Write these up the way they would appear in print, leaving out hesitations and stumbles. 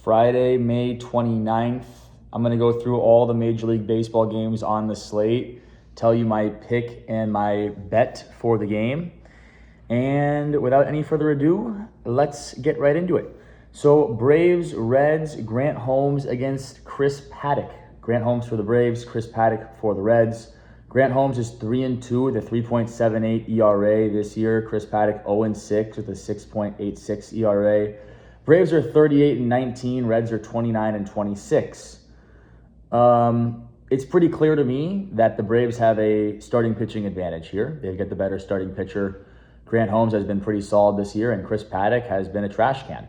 Friday, May 29th. I'm going to go through all the Major League Baseball games on the slate, tell you my pick and my bet for the game. And without any further ado, let's get right into it. So Braves, Reds, Grant Holmes against Chris Paddack. Grant Holmes for the Braves, Chris Paddack for the Reds. Grant Holmes is 3-2 with a 3.78 ERA this year. Chris Paddack 0-6 with a 6.86 ERA. Braves are 38-19. Reds are 29-26. It's pretty clear to me that the Braves have a starting pitching advantage here. They get the better starting pitcher. Grant Holmes has been pretty solid this year, and Chris Paddack has been a trash can.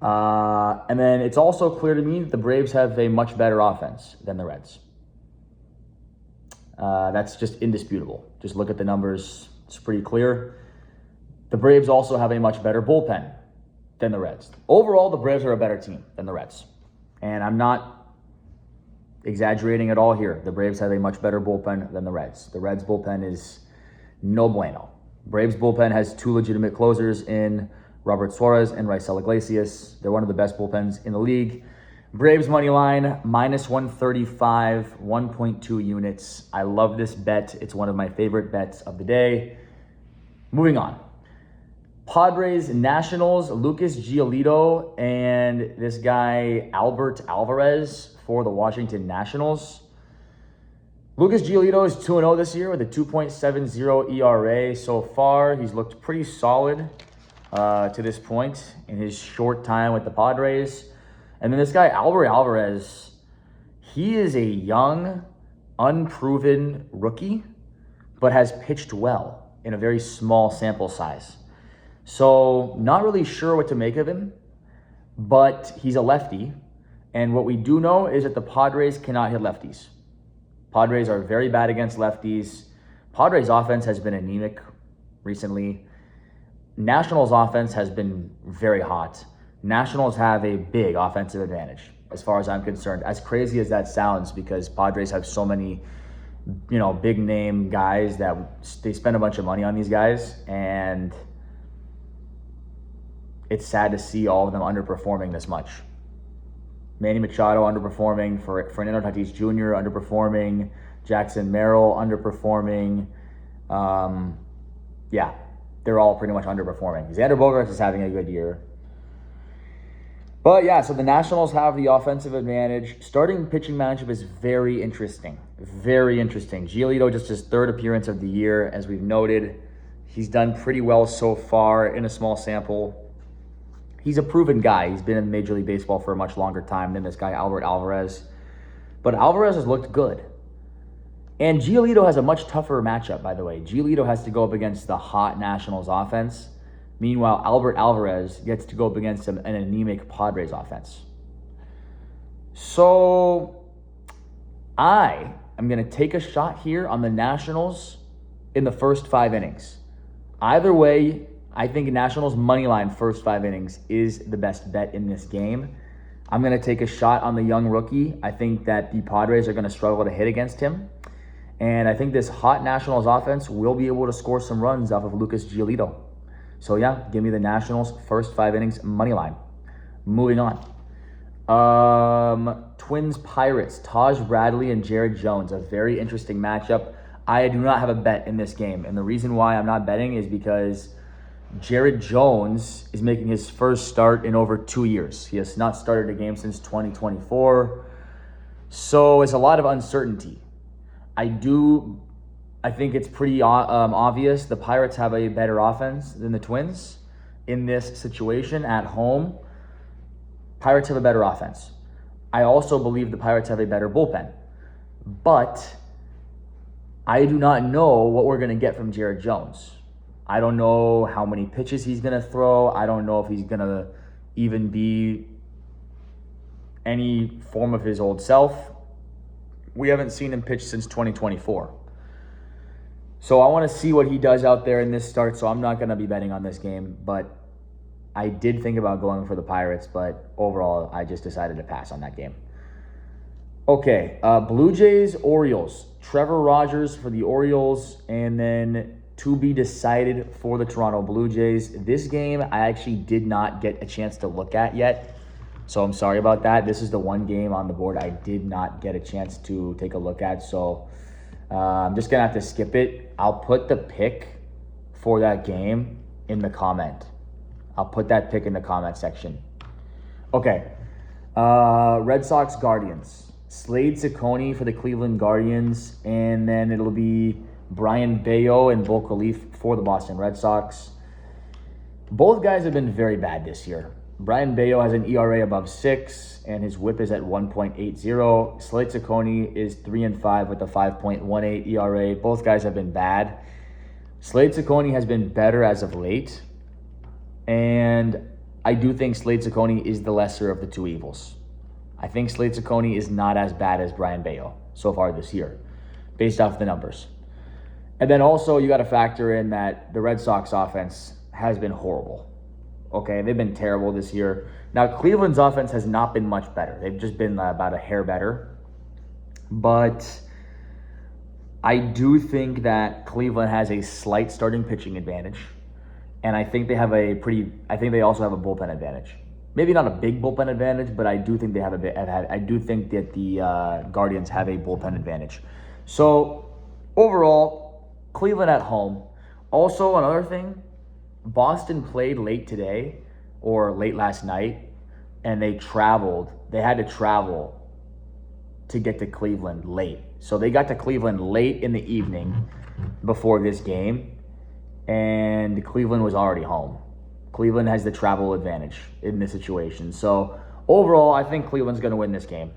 And then it's also clear to me that the Braves have a much better offense than the Reds. That's just indisputable. Just look at the numbers. It's pretty clear. The Braves also have a much better bullpen than the Reds. Overall, the Braves are a better team than the Reds. And I'm not exaggerating at all here. The Braves have a much better bullpen than the Reds. The Reds bullpen is no bueno. Braves bullpen has two legitimate closers in Robert Suarez and Raisel Iglesias. They're one of the best bullpens in the league. Braves money line, minus 135, 1.2 units. I love this bet. It's one of my favorite bets of the day. Moving on. Padres, Nationals, Lucas Giolito, and this guy, Albert Alvarez for the Washington Nationals. Lucas Giolito is 2-0 this year with a 2.70 ERA so far. He's looked pretty solid to this point in his short time with the Padres. And then this guy, Albert Alvarez, he is a young, unproven rookie, but has pitched well in a very small sample size. So not really sure what to make of him, but he's a lefty. And what we do know is that the Padres cannot hit lefties. Padres are very bad against lefties. Padres offense has been anemic recently. Nationals offense has been very hot. Nationals have a big offensive advantage as far as I'm concerned. As crazy as that sounds, because Padres have so many, big name guys that they spend a bunch of money on these guys, and it's sad to see all of them underperforming this much. Manny Machado underperforming, Fernando Tatis Jr. underperforming, Jackson Merrill underperforming. They're all pretty much underperforming. Xander Bogaerts is having a good year. But so the Nationals have the offensive advantage. Starting pitching matchup is very interesting. Very interesting. Giolito, just his third appearance of the year, as we've noted. He's done pretty well so far in a small sample. He's a proven guy. He's been in Major League Baseball for a much longer time than this guy, Albert Alvarez. But Alvarez has looked good. And Giolito has a much tougher matchup, by the way. Giolito has to go up against the hot Nationals offense. Meanwhile, Albert Alvarez gets to go up against an anemic Padres offense. So I am going to take a shot here on the Nationals in the first 5 innings. Either way, I think Nationals money line first 5 innings is the best bet in this game. I'm going to take a shot on the young rookie. I think that the Padres are going to struggle to hit against him. And I think this hot Nationals offense will be able to score some runs off of Lucas Giolito. So give me the Nationals first 5 innings money line. Moving on. Twins, Pirates, Taj Bradley and Jared Jones. A very interesting matchup. I do not have a bet in this game. And the reason why I'm not betting is because Jared Jones is making his first start in over 2 years. He has not started a game since 2024. So it's a lot of uncertainty. I think it's pretty obvious the Pirates have a better offense than the Twins in this situation at home. Pirates have a better offense. I also believe the Pirates have a better bullpen. But I do not know what we're going to get from Jared Jones. I don't know how many pitches he's going to throw. I don't know if he's going to even be any form of his old self. We haven't seen him pitch since 2024. So I want to see what he does out there in this start, so I'm not going to be betting on this game. But I did think about going for the Pirates, but overall, I just decided to pass on that game. Okay, Blue Jays, Orioles. Trevor Rogers for the Orioles, and then to be decided for the Toronto Blue Jays. This game I actually did not get a chance to look at yet. So I'm sorry about that. This is the one game on the board I did not get a chance to take a look at. So I'm just going to have to skip it. I'll put the pick for that game in the comment. I'll put that pick in the comment section. Okay. Red Sox Guardians. Slade Ciccone for the Cleveland Guardians. And then it'll be Brian Bayo and bulk relief for the Boston Red Sox. Both guys have been very bad this year. Brian Bayo has an ERA above 6, and his WHIP is at 1.80. Slade Ciccone is 3-5 with a 5.18 ERA. Both guys have been bad. Slade Ciccone has been better as of late, and I do think Slade Ciccone is the lesser of the two evils. I think Slade Ciccone is not as bad as Brian Bayo so far this year, based off the numbers. And then also you got to factor in that the Red Sox offense has been horrible. Okay, they've been terrible this year. Now, Cleveland's offense has not been much better. They've just been about a hair better. But I do think that Cleveland has a slight starting pitching advantage. And I think they have I think they also have a bullpen advantage. Maybe not a big bullpen advantage, but I do think they have I do think that the Guardians have a bullpen advantage. So, overall, Cleveland at home. Also, another thing, Boston played late today or late last night, and they had to travel to get to Cleveland late. So they got to Cleveland late in the evening before this game, and Cleveland was already home. Cleveland has the travel advantage in this situation. So overall, I think Cleveland's going to win this game.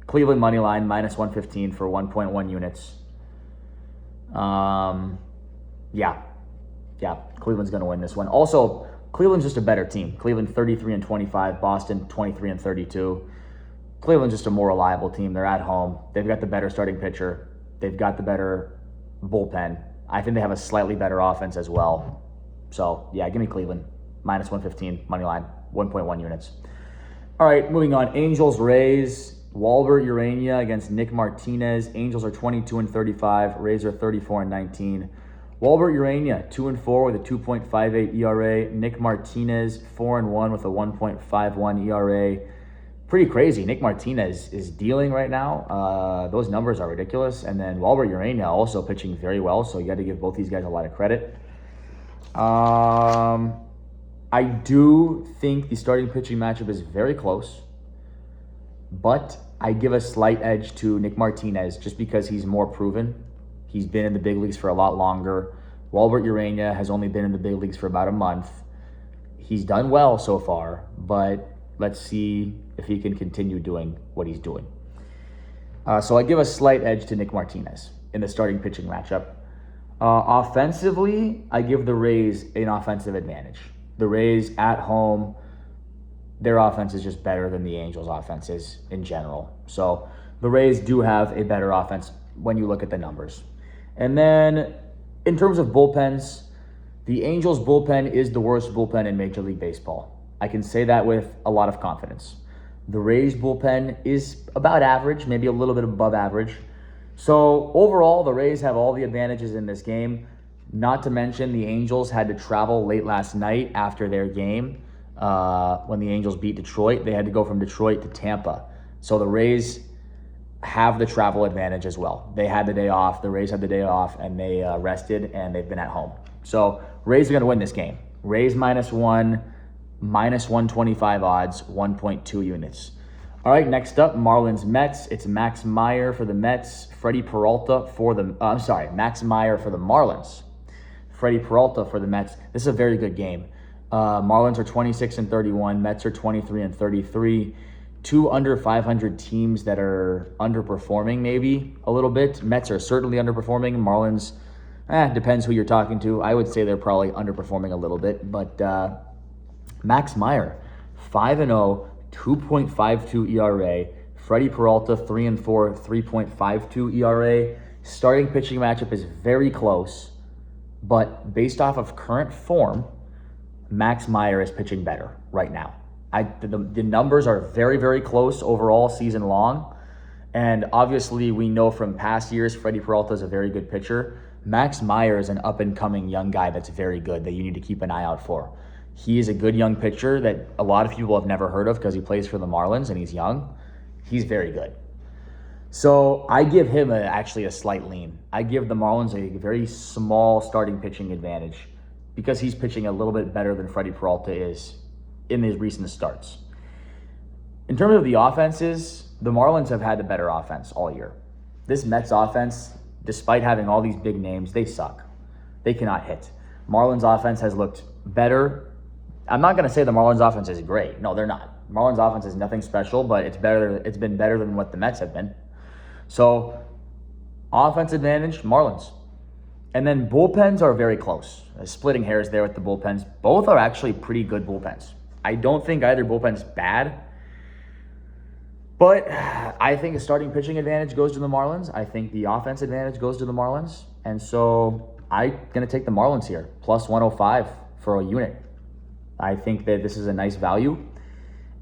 Cleveland money line minus 115 for 1.1 units. Yeah, Cleveland's going to win this one. Also, Cleveland's just a better team. Cleveland 33-25, Boston 23-32. Cleveland's just a more reliable team. They're at home. They've got the better starting pitcher. They've got the better bullpen. I think they have a slightly better offense as well. So, yeah, give me Cleveland. Minus 115, money line, 1.1 units. All right, moving on. Angels, Rays. Walbert Urania against Nick Martinez. Angels are 22-35. Rays are 34-19. Walbert Urania, 2-4 with a 2.58 ERA. Nick Martinez, 4-1 with a 1.51 ERA. Pretty crazy. Nick Martinez is dealing right now. Those numbers are ridiculous. And then Walbert Urania also pitching very well, so you got to give both these guys a lot of credit. I do think the starting pitching matchup is very close, but I give a slight edge to Nick Martinez just because he's more proven. He's been in the big leagues for a lot longer. Walbert Urania has only been in the big leagues for about a month. He's done well so far, but let's see if he can continue doing what he's doing. So I give a slight edge to Nick Martinez in the starting pitching matchup. Offensively, I give the Rays an offensive advantage. The Rays at home, their offense is just better than the Angels' offense is in general. So the Rays do have a better offense when you look at the numbers. And then in terms of bullpens, the Angels' bullpen is the worst bullpen in Major League Baseball. I can say that with a lot of confidence. The Rays' bullpen is about average, maybe a little bit above average. So overall, the Rays have all the advantages in this game. Not to mention the Angels had to travel late last night after their game. When the Angels beat Detroit, they had to go from Detroit to Tampa. So the Rays have the travel advantage as well. They had the day off. The Rays had the day off, and they rested, and they've been at home. So Rays are going to win this game. Rays -1, minus 125 odds, 1.2 units. All right, next up, Marlins Mets. It's Max Meyer for the Mets. Freddie Peralta for the Max Meyer for the Marlins. Freddie Peralta for the Mets. This is a very good game. Marlins are 26-31. Mets are 23-33. Two under 500 teams that are underperforming maybe a little bit. Mets are certainly underperforming. Marlins, depends who you're talking to. I would say they're probably underperforming a little bit. But Max Meyer, 5-0, 2.52 ERA. Freddie Peralta, 3-4, 3.52 ERA. Starting pitching matchup is very close. But based off of current form, Max Meyer is pitching better right now. The numbers are very, very close overall season long. And obviously, we know from past years, Freddie Peralta is a very good pitcher. Max Meyer is an up-and-coming young guy that's very good that you need to keep an eye out for. He is a good young pitcher that a lot of people have never heard of because he plays for the Marlins and he's young. He's very good. So I give him actually a slight lean. I give the Marlins a very small starting pitching advantage because he's pitching a little bit better than Freddie Peralta is in his recent starts. In terms of the offenses, the Marlins have had the better offense all year. This Mets offense, despite having all these big names, they suck. They cannot hit. Marlins offense has looked better. I'm not going to say the Marlins offense is great. No, they're not. Marlins offense is nothing special, but it's better. It's been better than what the Mets have been. So, offense advantage, Marlins. And then bullpens are very close. Splitting hairs there with the bullpens. Both are actually pretty good bullpens. I don't think either bullpen's bad. But I think a starting pitching advantage goes to the Marlins. I think the offense advantage goes to the Marlins. And so I'm going to take the Marlins here. Plus 105 for a unit. I think that this is a nice value.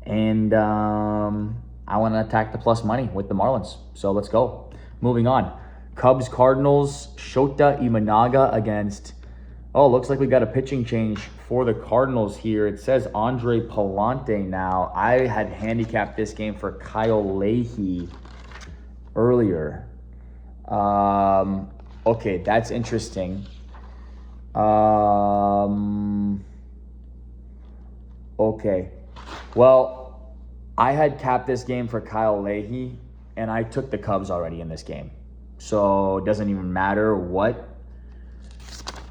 And I want to attack the plus money with the Marlins. So let's go. Moving on. Cubs, Cardinals, Shota Imanaga against... Oh, looks like we got a pitching change for the Cardinals here. It says Andre Palante now. I had handicapped this game for Kyle Leahy earlier. Okay, that's interesting. Okay. Well, I had capped this game for Kyle Leahy, and I took the Cubs already in this game. So it doesn't even matter what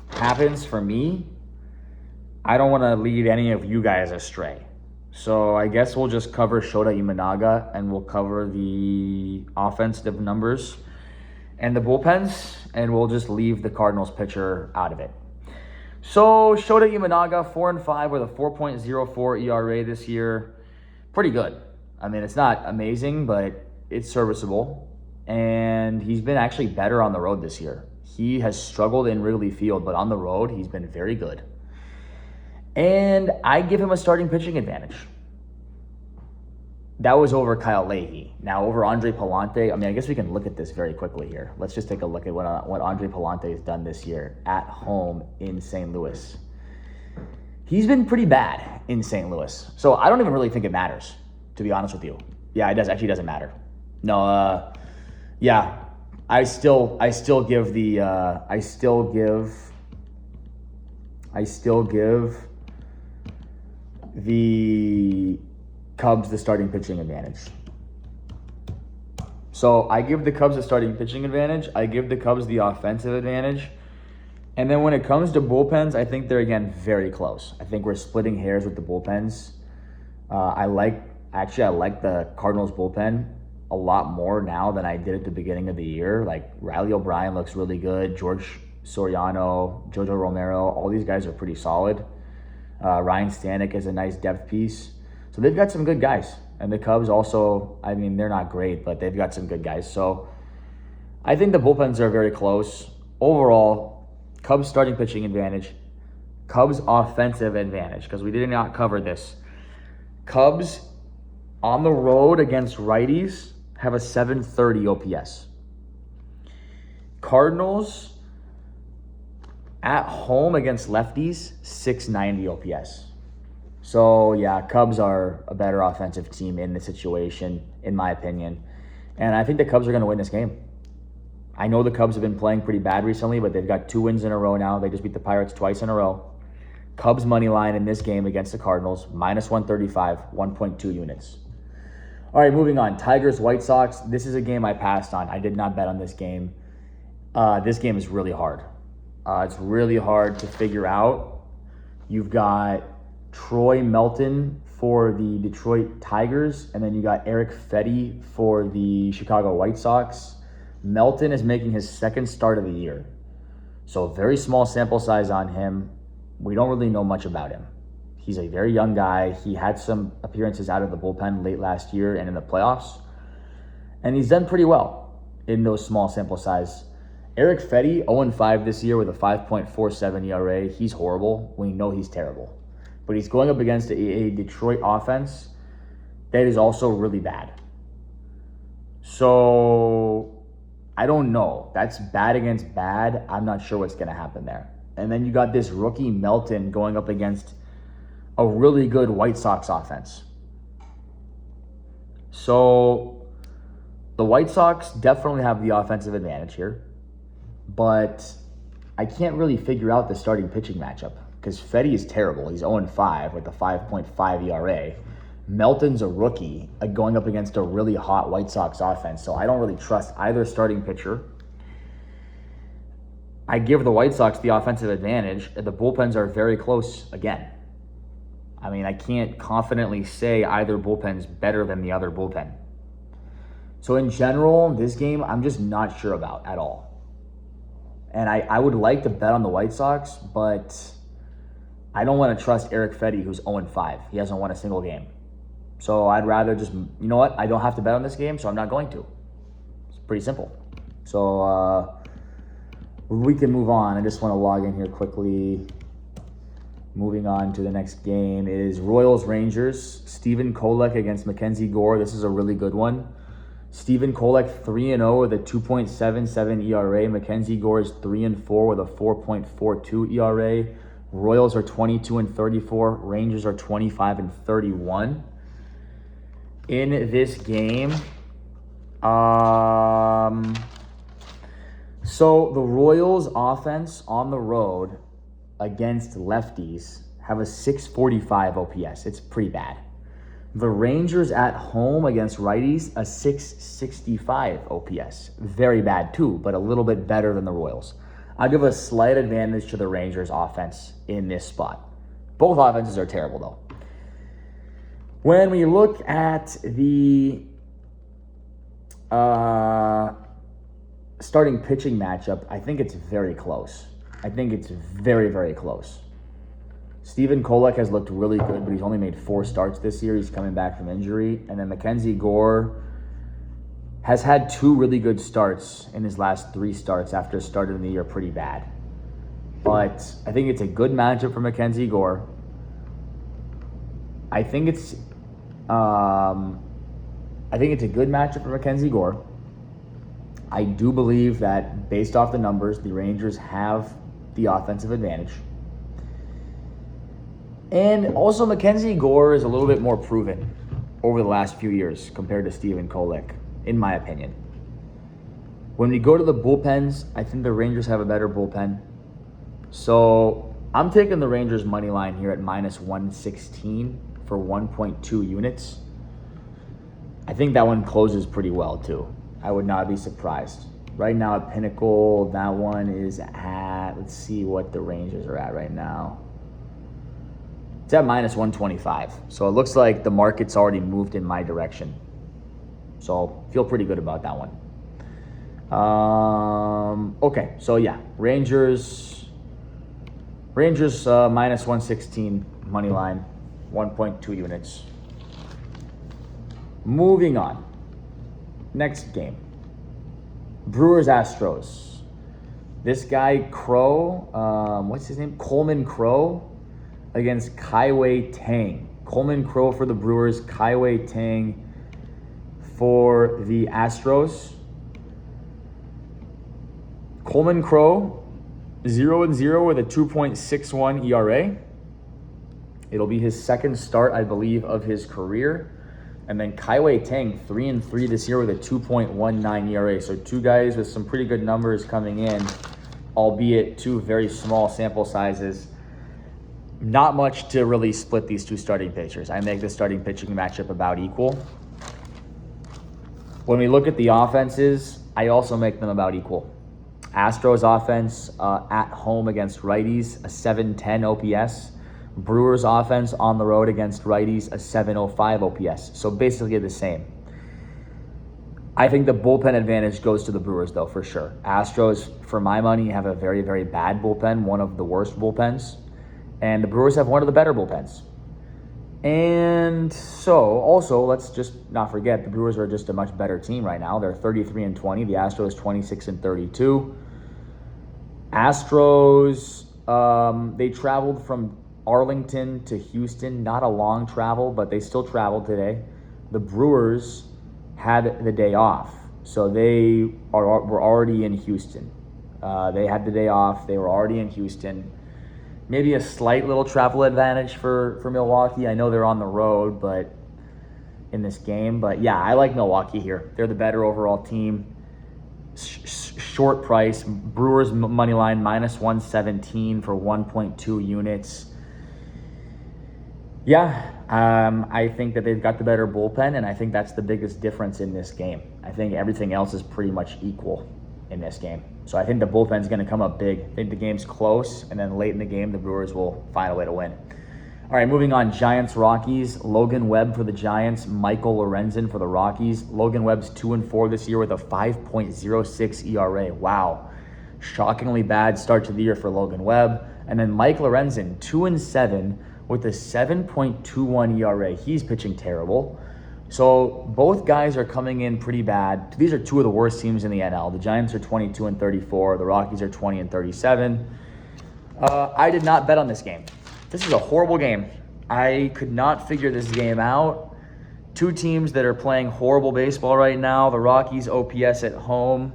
happens for me. I don't want to lead any of you guys astray. So I guess we'll just cover Shota Imanaga, and we'll cover the offensive numbers and the bullpens, and we'll just leave the Cardinals pitcher out of it. So Shota Imanaga, 4-5 with a 4.04 ERA this year. Pretty good. I mean, it's not amazing, but it's serviceable. And he's been actually better on the road this year. He has struggled in Wrigley Field, but on the road, he's been very good. And I give him a starting pitching advantage. That was over Kyle Leahy. Now, over Andre Palante, I mean, I guess we can look at this very quickly here. Let's just take a look at what Andre Palante has done this year at home in St. Louis. He's been pretty bad in St. Louis. So I don't even really think it matters, to be honest with you. Yeah, it actually doesn't matter. No, yeah, I still give the Cubs the starting pitching advantage. So I give the Cubs the starting pitching advantage. I give the Cubs the offensive advantage. And then when it comes to bullpens, I think they're, again, very close. I think we're splitting hairs with the bullpens. I like the Cardinals bullpen a lot more now than I did at the beginning of the year. Like, Riley O'Brien looks really good. George Soriano, Jojo Romero, all these guys are pretty solid. Ryan Stanek is a nice depth piece. So they've got some good guys. And the Cubs also, I mean, they're not great, but they've got some good guys. So I think the bullpens are very close. Overall, Cubs starting pitching advantage. Cubs offensive advantage, because we did not cover this. Cubs on the road against righties have a 730 OPS. Cardinals at home against lefties, 690 OPS. So, yeah, Cubs are a better offensive team in this situation, in my opinion. And I think the Cubs are going to win this game. I know the Cubs have been playing pretty bad recently, but they've got 2 wins in a row now. They just beat the Pirates twice in a row. Cubs money line in this game against the Cardinals, minus 135, 1.2 units. All right, moving on. Tigers, White Sox. This is a game I passed on. I did not bet on this game. This game is really hard. It's really hard to figure out. You've got Troy Melton for the Detroit Tigers, and then you got Eric Fetty for the Chicago White Sox. Melton is making his second start of the year. So very small sample size on him. We don't really know much about him. He's a very young guy. He had some appearances out of the bullpen late last year and in the playoffs. And he's done pretty well in those small sample size. Eric Fetty, 0-5 this year with a 5.47 ERA. He's horrible. We know he's terrible. But he's going up against a Detroit offense that is also really bad. So I don't know. That's bad against bad. I'm not sure what's going to happen there. And then you got this rookie Melton going up against a really good White Sox offense. So the White Sox definitely have the offensive advantage here, but I can't really figure out the starting pitching matchup because Fedde is terrible. He's 0-5 with a 5.5 ERA. Melton's a rookie going up against a really hot White Sox offense, so I don't really trust either starting pitcher. I give the White Sox the offensive advantage. The bullpens are very close again. I mean, I can't confidently say either bullpen's better than the other bullpen. So in general, this game, I'm just not sure about at all. And I would like to bet on the White Sox, but I don't want to trust Eric Fedde, who's 0-5. He hasn't won a single game. So I'd rather just, you know what? I don't have to bet on this game, so I'm not going to. It's pretty simple. So we can move on. I just want to log in here quickly. Moving on to the next game is Royals-Rangers. Stephen Kolek against Mackenzie Gore. This is a really good one. Stephen Kolek 3-0 with a 2.77 ERA. Mackenzie Gore is 3-4 with a 4.42 ERA. Royals are 22-34. Rangers are 25-31. In this game, so the Royals offense on the road against lefties have a 645 OPS. It's pretty bad. The Rangers at home against righties, a 665 OPS. Very bad too, but a little bit better than the Royals. I'll give a slight advantage to the Rangers offense in this spot. Both offenses are terrible though. When we look at the starting pitching matchup, I think it's very close. I think it's very, very close. Stephen Kolek has looked really good, but he's only made 4 starts this year. He's coming back from injury. And then Mackenzie Gore has had 2 really good starts in his last 3 starts after starting the year pretty bad. But I think it's a good matchup for Mackenzie Gore. I think it's a good matchup for Mackenzie Gore. I do believe that based off the numbers, the Rangers have the offensive advantage. And also Mackenzie Gore is a little bit more proven over the last few years compared to Stephen Kolek, in my opinion. When we go to the bullpens, I think the Rangers have a better bullpen. So I'm taking the Rangers money line here at -116 for 1.2 units. I think that one closes pretty well too. I would not be surprised. Right now at Pinnacle, that one is at, let's see what the Rangers are at right now. It's at -125. So it looks like the market's already moved in my direction. So feel pretty good about that one. Okay, so yeah, Rangers -116 money line, 1.2 units. Moving on. Next game. Brewers-Astros. This guy, Crow, what's his name? Coleman Crow against Kai-Wei Tang. Coleman Crow for the Brewers, Kai-Wei Tang for the Astros. Coleman Crow, 0-0 with a 2.61 ERA. It'll be his second start, I believe, of his career. And then Kai-Wei Tang, 3-3 this year with a 2.19 ERA. So 2 guys with some pretty good numbers coming in, albeit 2 very small sample sizes. Not much to really split these 2 starting pitchers. I make the starting pitching matchup about equal. When we look at the offenses, I also make them about equal. Astros offense at home against righties, a 710 OPS. Brewers offense on the road against righties, a 705 OPS. So basically the same. I think the bullpen advantage goes to the Brewers, though, for sure. Astros, for my money, have a very, very bad bullpen, one of the worst bullpens. And the Brewers have one of the better bullpens. And so, also, let's just not forget, the Brewers are just a much better team right now. They're 33-20. The Astros 26-32. Astros, they traveled from Arlington to Houston. Not a long travel, but they still traveled today. The Brewers had the day off, so they were already in Houston. They had the day off. They were already in Houston. Maybe a slight little travel advantage for Milwaukee. I know they're on the road, but in this game. But yeah, I like Milwaukee here. They're the better overall team. Short price. Brewers money line -117 for 1.2 units. Yeah, I think that they've got the better bullpen, and I think that's the biggest difference in this game. I think everything else is pretty much equal in this game. So I think the bullpen's going to come up big. I think the game's close, and then late in the game, the Brewers will find a way to win. All right, moving on, Giants-Rockies. Logan Webb for the Giants, Michael Lorenzen for the Rockies. Logan Webb's 2-4 this year with a 5.06 ERA. Wow. Shockingly bad start to the year for Logan Webb. And then Mike Lorenzen, 2-7 with a 7.21 ERA. He's pitching terrible. So both guys are coming in pretty bad. These are two of the worst teams in the NL. The Giants are 22-34. The Rockies are 20-37. I did not bet on this game. This is a horrible game. I could not figure this game out. Two teams that are playing horrible baseball right now. The Rockies OPS at home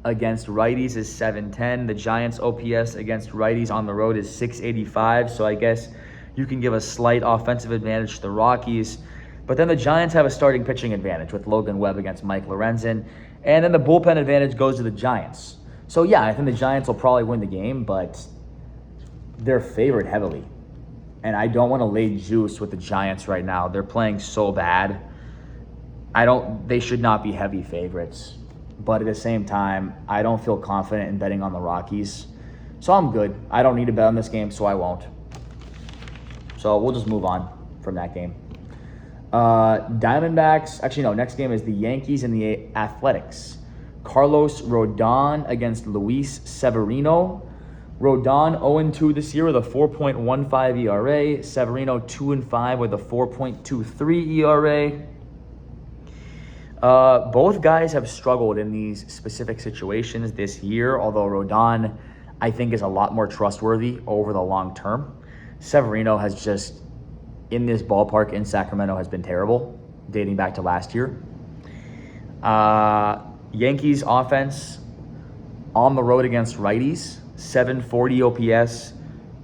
against righties is 710. The Giants OPS against righties on the road is 685. So I guess you can give a slight offensive advantage to the Rockies. But then the Giants have a starting pitching advantage with Logan Webb against Mike Lorenzen. And then the bullpen advantage goes to the Giants. So yeah, I think the Giants will probably win the game, but they're favored heavily. And I don't want to lay juice with the Giants right now. They're playing so bad. They should not be heavy favorites. But at the same time, I don't feel confident in betting on the Rockies. So I'm good. I don't need to bet on this game, so I won't. So we'll just move on from that game. Diamondbacks. Actually, no. Next game is the Yankees and the Athletics. Carlos Rodon against Luis Severino. Rodon 0-2 this year with a 4.15 ERA. Severino 2-5 with a 4.23 ERA. Both guys have struggled in these specific situations this year, although Rodon, I think, is a lot more trustworthy over the long term. Severino has just, in this ballpark in Sacramento, has been terrible, dating back to last year. Yankees offense on the road against righties, 740 OPS.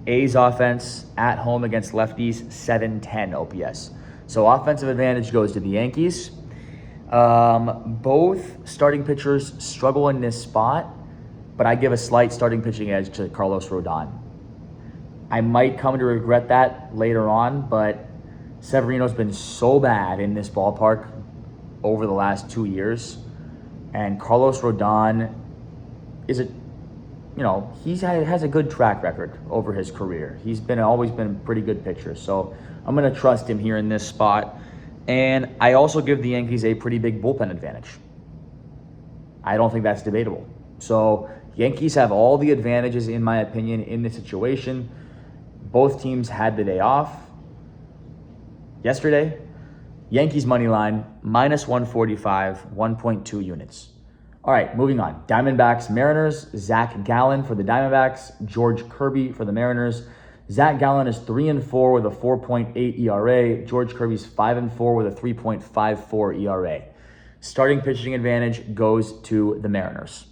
A's offense at home against lefties, 710 OPS. So offensive advantage goes to the Yankees. Both starting pitchers struggle in this spot, but I give a slight starting pitching edge to Carlos Rodon. I might come to regret that later on, but Severino's been so bad in this ballpark over the last 2 years, and Carlos Rodon is he has a good track record over his career. He's always been a pretty good pitcher, so I'm going to trust him here in this spot. And I also give the Yankees a pretty big bullpen advantage. I don't think that's debatable. So Yankees have all the advantages, in my opinion, in this situation. Both teams had the day off yesterday. Yankees money line, -145, 1.2 units. All right, moving on. Diamondbacks, Mariners, Zach Gallen for the Diamondbacks, George Kirby for the Mariners. Zach Gallen is 3-4 with a 4.8 ERA. George Kirby's 5-4 with a 3.54 ERA. Starting pitching advantage goes to the Mariners.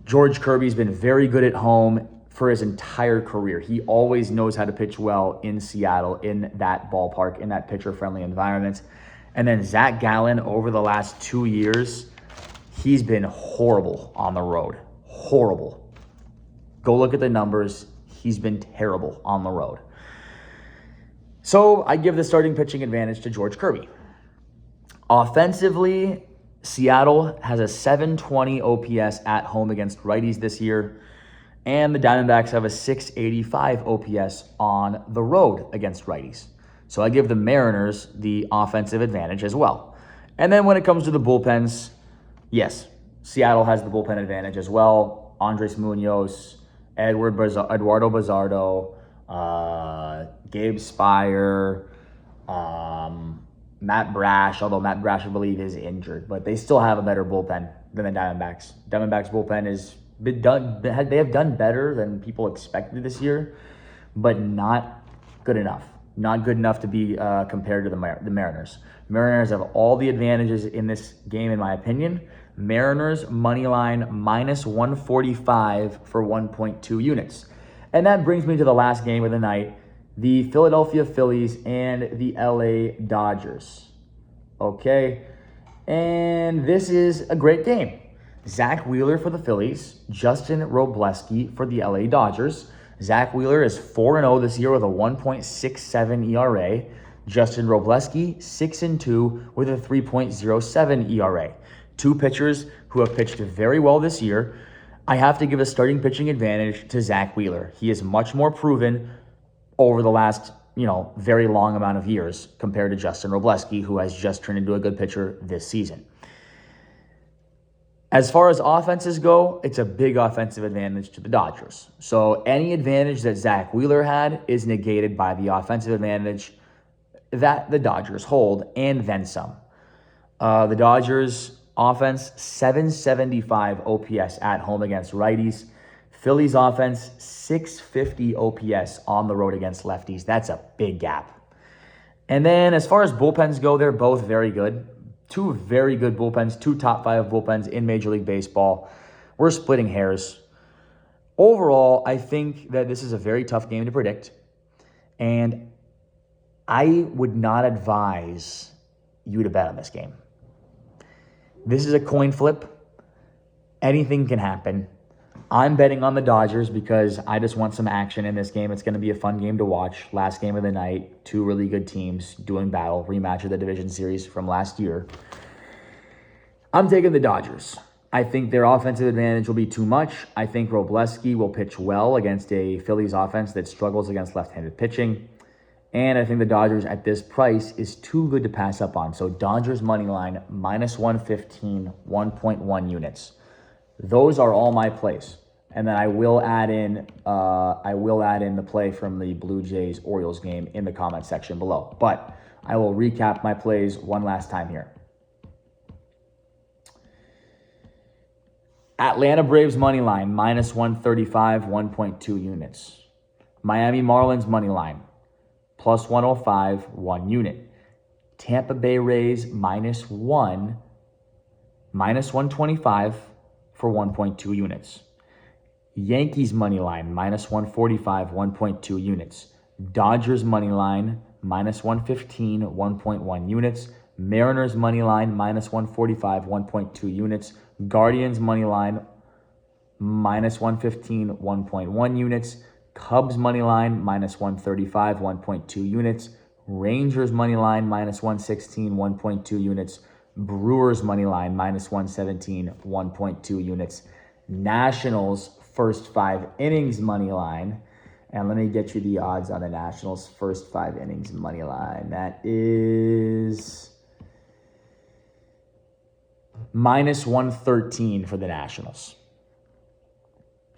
George Kirby's been very good at home for his entire career. He always knows how to pitch well in Seattle, in that ballpark, in that pitcher-friendly environment. And then Zach Gallen, over the last 2 years, he's been horrible on the road. Horrible. Go look at the numbers. He's been terrible on the road. So I give the starting pitching advantage to George Kirby. Offensively, Seattle has a 720 OPS at home against righties this year, and the Diamondbacks have a 685 OPS on the road against righties. So I give the Mariners the offensive advantage as well. And then when it comes to the bullpens, yes, Seattle has the bullpen advantage as well. Andres Munoz, Eduardo Bazardo, Gabe Spire, Matt Brash, although Matt Brash, I believe, is injured. But they still have a better bullpen than the Diamondbacks. Diamondbacks' bullpen they have done better than people expected this year, but not good enough. Not good enough to be compared to the Mariners. Mariners have all the advantages in this game, in my opinion. Mariners money line -145 for 1.2 units. And that brings me to the last game of the night, the Philadelphia Phillies and the LA Dodgers. Okay, and this is a great game. Zach Wheeler for the Phillies, Justin Robleski for the LA Dodgers. Zach Wheeler is 4-0 this year with a 1.67 ERA. Justin Robleski, 6-2 with a 3.07 ERA. Two pitchers who have pitched very well this year. I have to give a starting pitching advantage to Zach Wheeler. He is much more proven over the last, very long amount of years compared to Justin Robleski, who has just turned into a good pitcher this season. As far as offenses go, it's a big offensive advantage to the Dodgers. So any advantage that Zach Wheeler had is negated by the offensive advantage that the Dodgers hold, and then some. The Dodgers offense, 775 OPS at home against righties. Phillies offense, 650 OPS on the road against lefties. That's a big gap. And then as far as bullpens go, they're both very good. Two very good bullpens, two top 5 bullpens in Major League Baseball. We're splitting hairs. Overall, I think that this is a very tough game to predict. And I would not advise you to bet on this game. This is a coin flip. Anything can happen. I'm betting on the Dodgers because I just want some action in this game. It's going to be a fun game to watch. Last game of the night, two really good teams doing battle. Rematch of the division series from last year. I'm taking the Dodgers. I think their offensive advantage will be too much. I think Robleski will pitch well against a Phillies offense that struggles against left-handed pitching. And I think the Dodgers at this price is too good to pass up on. So Dodgers money line, -115, 1.1 units. Those are all my plays. And then I will add in the play from the Blue Jays Orioles game in the comment section below. But I will recap my plays one last time here. Atlanta Braves money line, -135, 1.2 units. Miami Marlins money line, +105, 1 unit. Tampa Bay Rays -1, -125 for 1.2 units. Yankees money line, -145, 1.2 units. Dodgers money line, -115, 1.1 units. Mariners money line, -145, 1.2 units. Guardians money line, -115, 1.1 units. Cubs money line, -135, 1.2 units. Rangers money line, -116, 1.2 units. Brewers money line, -117, 1.2 units. Nationals first 5 innings money line. And let me get you the odds on the Nationals first 5 innings money line. That is -113 for the Nationals.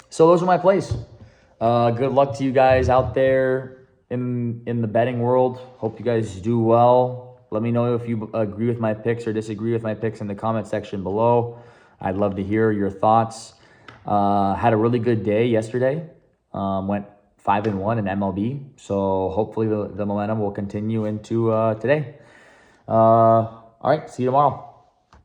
So those are my plays. Good luck to you guys out there in the betting world. Hope you guys do well. Let me know if you agree with my picks or disagree with my picks in the comment section below. I'd love to hear your thoughts. Had a really good day yesterday. Went 5-1 in MLB. So hopefully the momentum will continue into today. All right, see you tomorrow.